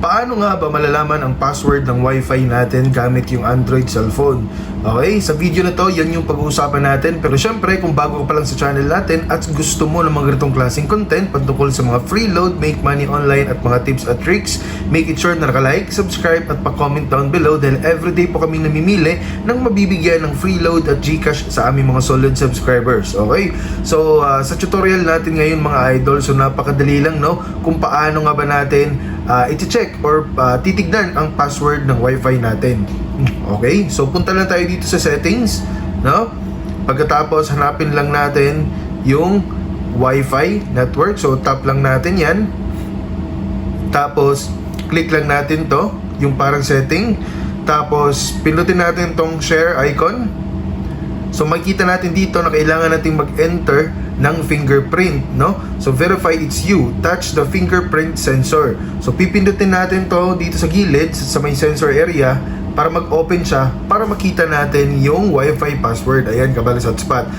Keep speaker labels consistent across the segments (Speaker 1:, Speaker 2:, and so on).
Speaker 1: Paano nga ba malalaman ang password ng Wi-Fi natin gamit yung Android cellphone? Okay, sa video na to, yan yung pag-uusapan natin. Pero syempre, kung bago ka pa lang sa channel natin at gusto mo ng mga ganitong klaseng content patungkol sa mga free load, make money online at mga tips at tricks, make it sure na naka-like, subscribe at pa-comment down below dahil everyday po kami namimili ng mabibigyan ng free load at Gcash sa aming mga solid subscribers. Okay? So, sa tutorial natin ngayon mga idol, so napakadali lang, no? Kung paano nga ba natin iti-check or titignan ang password ng Wi-Fi natin. Okay? So, punta lang tayo dito sa settings, no? Pagkatapos, hanapin lang natin yung Wi-Fi network. So, tap lang natin yan. Tapos, click lang natin to, yung parang setting. Tapos, pinutin natin tong share icon. So, makikita natin dito na kailangan natin mag-enter ng fingerprint, no? So, verify it's you. Touch the fingerprint sensor. So, pipindutin natin to dito sa gilid, sa may sensor area, para mag-open siya, para makita natin yung Wi-Fi password. Ayan, kabalas hotspot.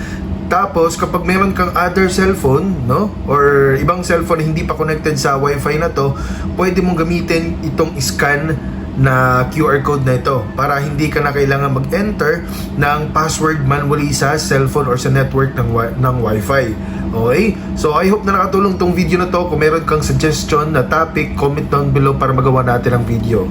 Speaker 1: Tapos, kapag meron kang other cellphone, no? Or ibang cellphone na hindi pa connected sa Wi-Fi na to, pwede mong gamitin itong scan na QR code na ito para hindi ka na kailangan mag-enter ng password manually sa cellphone or sa network ng Wi-Fi. Okay? So, I hope na nakatulong tong video na to. Kung meron kang suggestion na topic, comment down below para magawa natin ang video.